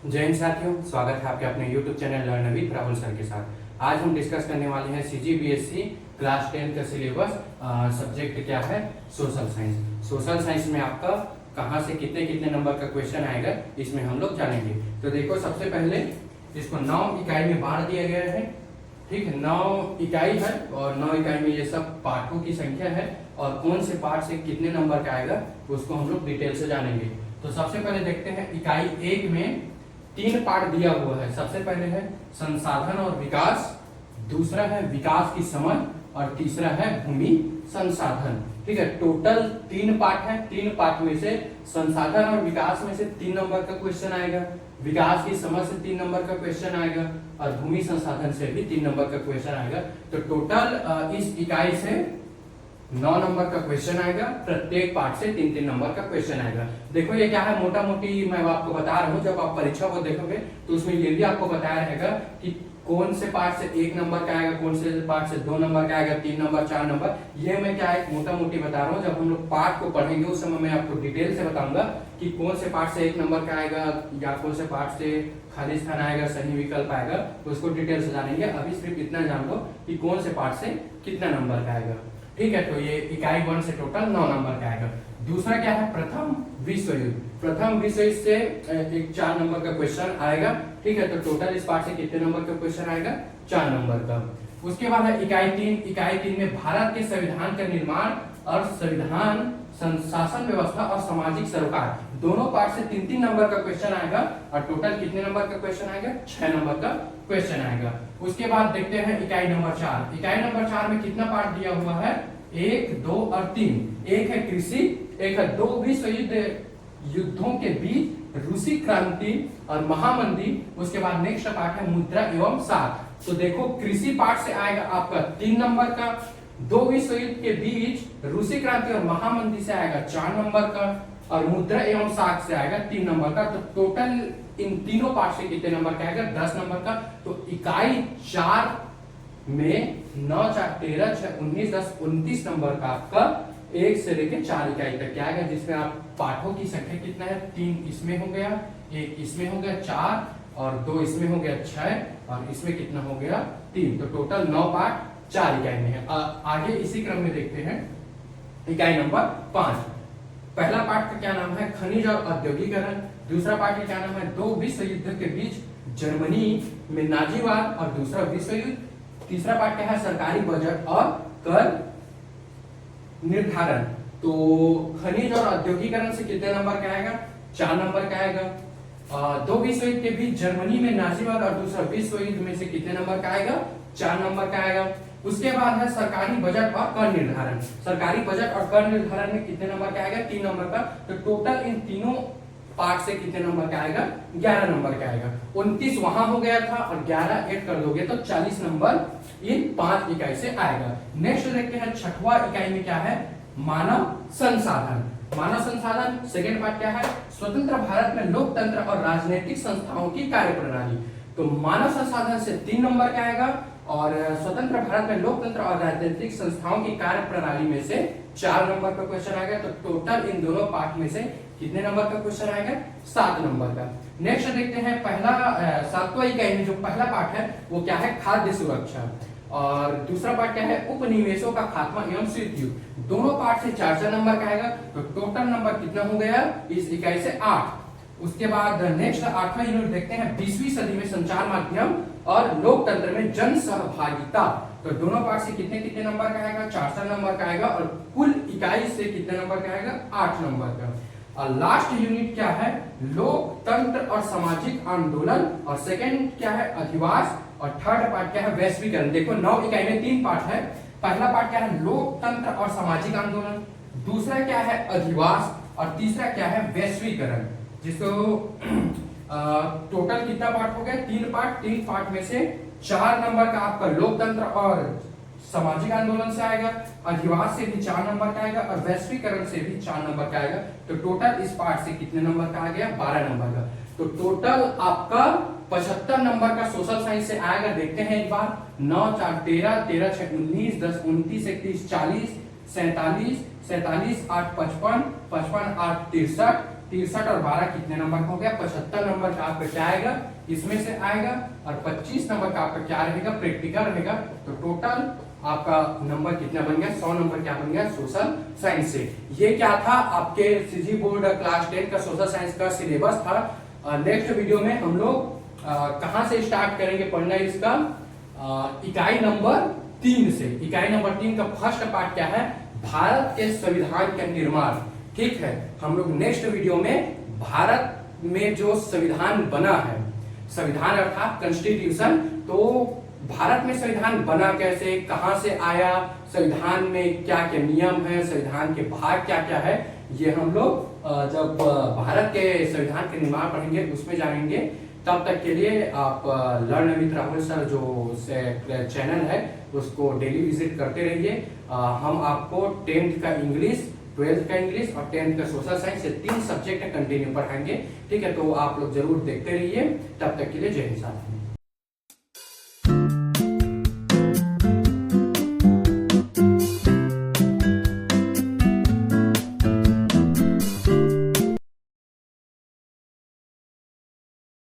जय हिंद साथियों, स्वागत है आपके अपने YouTube channel learn with Rahul sir के साथ। आज हम डिस्कस करने वाले हैं CGBSE क्लास 10 का सिलेबस। सब्जेक्ट क्या है? Social science. सोशल साइंस में आपका कहाँ से कितने कितने नंबर का क्वेश्चन आएगा इसमें हम लोग जानेंगे। तो देखो, सबसे पहले इसको 9 इकाई में बांट दिया गया है। ठीक है, 9 इकाई है और 9 इकाई में ये सब पार्टों की संख्या है और कौन से पार्ट से कितने नंबर का आएगा उसको हम लोग डिटेल से जानेंगे। तो सबसे पहले देखते हैं, इकाई 1 में 3 पार्ट दिया हुआ है। सबसे पहले है संसाधन और विकास, दूसरा है विकास की समझ और तीसरा है भूमि संसाधन। ठीक है, टोटल 3 पार्ट है। 3 पार्ट में से संसाधन और विकास में से 3 नंबर का क्वेश्चन आएगा, विकास की समझ से 3 नंबर का क्वेश्चन आएगा और भूमि संसाधन से भी 3 नंबर का क्वेश्चन आएगा। तो टोटल इस इकाई से 9 नंबर का क्वेश्चन आएगा। प्रत्येक पार्ट से 3-3 नंबर का क्वेश्चन आएगा। देखो ये क्या है, मोटा मोटी मैं आपको बता रहा हूँ। जब आप परीक्षा को देखोगे तो उसमें ये भी आपको बताया रहेगा कि कौन से पार्ट से 1 नंबर का आएगा, कौन से पार्ट से 2 नंबर का आएगा, 3 नंबर, 4 नंबर। ये मैं क्या है, मोटा मोटी बता रहा हूँ। जब हम लोग पार्ट को पढ़ेंगे उस समय मैं आपको डिटेल से बताऊंगा कि कौन से पार्ट से 1 नंबर का आएगा या कौन से पार्ट से खाली स्थान आएगा, सही विकल्प आएगा, तो उसको डिटेल से जानेंगे। अभी सिर्फ इतना जान लो कि कौन से पार्ट से कितना नंबर का आएगा। ठीक है, तो ये इकाई 1 से टोटल 9 नंबर का आएगा। दूसरा क्या है, प्रथम विश्व युद्ध। प्रथम विश्व युद्ध से एक 4 नंबर का क्वेश्चन आएगा। ठीक है, तो टोटल इस पार्ट से कितने नंबर का क्वेश्चन आएगा? 4 नंबर का। उसके बाद है इकाई 3। इकाई 3 में भारत के संविधान का निर्माण और संविधान, शासन व्यवस्था और सामाजिक सरोकार, दोनों पार्ट से 3-3 नंबर का क्वेश्चन आएगा और टोटल कितने नंबर का क्वेश्चन आएगा? 6 नंबर का क्वेश्चन आएगा। उसके बाद देखते हैं इकाई नंबर 4। इकाई नंबर 4 में कितना पार्ट दिया हुआ है? 1, 2 और 3। एक है कृषि, एक है 2 विश्व युद्धों के बीच रूसी क्रांति और महामंदी। उसके बाद नेक्स्ट पार्ट है मुद्रा एवं साख। तो देखो, कृषि पार्ट से आएगा आपका 3 नंबर का, 2 विश्व युद्ध के बीच रूसी क्रांति और महामंदी से आएगा 4 नंबर का और मुद्रा एवं साख से आएगा 3 नंबर का। तो टोटल इन तीनों पार्ट से कितने नंबर का आएगा? 10 नंबर का। तो इकाई 4 में 9, 4, 13, 6, 19, 10, 29 नंबर का आपका 1 से लेकर 4 इकाई तक क्या आएगा, जिसमें आप पाठों की संख्या कितना है? 3 इसमें हो गया, 1 इसमें हो गया, 4 और 2 इसमें हो गया, 6 और इसमें कितना हो गया? 3। तो टोटल 9 पार्ट 4 इकाई में है। आगे इसी क्रम में देखते हैं इकाई नंबर 5। पहला पार्ट का क्या नाम है? खनिज और औद्योगिकरण। दूसरा पार्ट का क्या नाम है? 2 विश्व युद्ध के बीच जर्मनी में नाजीवाद और दूसरा विश्व युद्ध। तीसरा पार्ट क्या है? सरकारी बजट और कर निर्धारण। तो खनिज और औद्योगिकरण से कितने नंबर का आएगा? 4 नंबर का आएगा। 2 विश्व युद्ध के बीच जर्मनी में नाजीवाद और दूसरा विश्व युद्ध में से कितने नंबर का आएगा? 4 नंबर का आएगा। उसके बाद है सरकारी बजट और कर निर्धारण। सरकारी बजट और कर निर्धारण में कितने नंबर का आएगा? 3 नंबर का। तो टोटल इन तीनों पार्ट से कितने नंबर का आएगा? 11 नंबर का आएगा। 29 वहां हो गया था और 11 ऐड कर दोगे तो 40 नंबर इन 5 इकाई से आएगा। नेक्स्ट देखते हैं 6वां इकाई में क्या है? मानव संसाधन। मानव संसाधन सेकेंड पार्ट क्या है? स्वतंत्र भारत में लोकतंत्र और राजनीतिक संस्थाओं की कार्यप्रणाली। तो मानव संसाधन से 3 नंबर का आएगा और स्वतंत्र भारत में लोकतंत्र और राजनीतिक संस्थाओं की कार्यप्रणाली में से 4 नंबर का क्वेश्चन आएगा। तो टोटल इन दोनों पार्ट में से कितने नंबर का क्वेश्चन आएगा? 7 नंबर का। नेक्स्ट देखते हैं पहला 7वां इकाई में जो पहला पार्ट है वो क्या है? खाद्य सुरक्षा। और दूसरा पार्ट क्या है? उपनिवेशों का खात्मा एवं शीत युग। दोनों पार्ट से 4-4 नंबर का आएगा। तो टोटल नंबर कितना हो गया इस इकाई से? 8। उसके बाद नेक्स्ट 8वां यूनिट देखते हैं 20वीं सदी में संचार माध्यम और लोकतंत्र में जन सहभागिता। तो दोनों पार्ट से कितने कितने नंबर का आएगा? 4-4 नंबर का आएगा और कुल इकाई से कितने नंबर का आएगा? 8 नंबर का। और लास्ट यूनिट क्या है? लोकतंत्र और सामाजिक आंदोलन। और सेकंड क्या है? अधिवास। और थर्ड पार्ट क्या है? वैश्वीकरण। देखो 9 इकाई में 3 पार्ट है। पहला पार्ट क्या है? लोकतंत्र और सामाजिक आंदोलन। दूसरा क्या है? अधिवास। और तीसरा क्या है? वैश्वीकरण। जिसको टोटल कितना पार्ट हो गया? 3 पार्ट। 3 पार्ट में से 4 नंबर का आपका लोकतंत्र और सामाजिक आंदोलन से आएगा, अधिवास से भी 4 नंबर का आएगा और वैश्वीकरण से भी 4 नंबर का आएगा। तो टोटल इस पार्ट से कितने नंबर का आ गया? 12 नंबर का। तो टोटल आपका 75 नंबर का सोशल साइंस से आएगा। देखते हैं एक बार। 9, 4, 13, 13, 6, 19, 10, 29, 31, 40, 47, 47, 8, 55, 55, 8, 63, 63 और 12 कितने नंबर का हो गया, 75 नंबर का आपका क्या आएगा, इसमें से आएगा। और 25 नंबर का आपका क्या रहेगा, प्रैक्टिकल रहेगा। तो टोटल आपका नंबर कितना बन गया, 100 नंबर क्या बन गया, सोशल साइंस से। ये क्या था, आपके सीजी बोर्ड क्लास 10 का सोशल साइंस का सिलेबस था। नेक्स्ट वीडियो में हम लोग कहां से स्टार्ट करेंगे पढ़ना इसका, इकाई नंबर 3 से। इकाई नंबर 3 का फर्स्ट पार्ट क्या है, भारत के संविधान का निर्माण। ठीक है, हम लोग नेक्स्ट वीडियो में भारत में जो संविधान बना है, संविधान अर्थात कॉन्स्टिट्यूशन, तो भारत में संविधान बना कैसे, कहां से आया, संविधान में क्या क्या नियम है, संविधान के भाग क्या क्या है, ये हम लोग जब भारत के संविधान के निर्माण पढ़ेंगे उसमें जानेंगे। तब तक के लिए आप लर्न विद राहुल सर जो चैनल है उसको डेली विजिट करते रहिए। हम आपको 10th का इंग्लिश, 12th का इंग्लिश और 10th का सोशल साइंस, ये 3 सब्जेक्ट कंटिन्यू पढ़ाएंगे। ठीक है, तो आप लोग जरूर देखते रहिए। तब तक के लिए जय हिंद।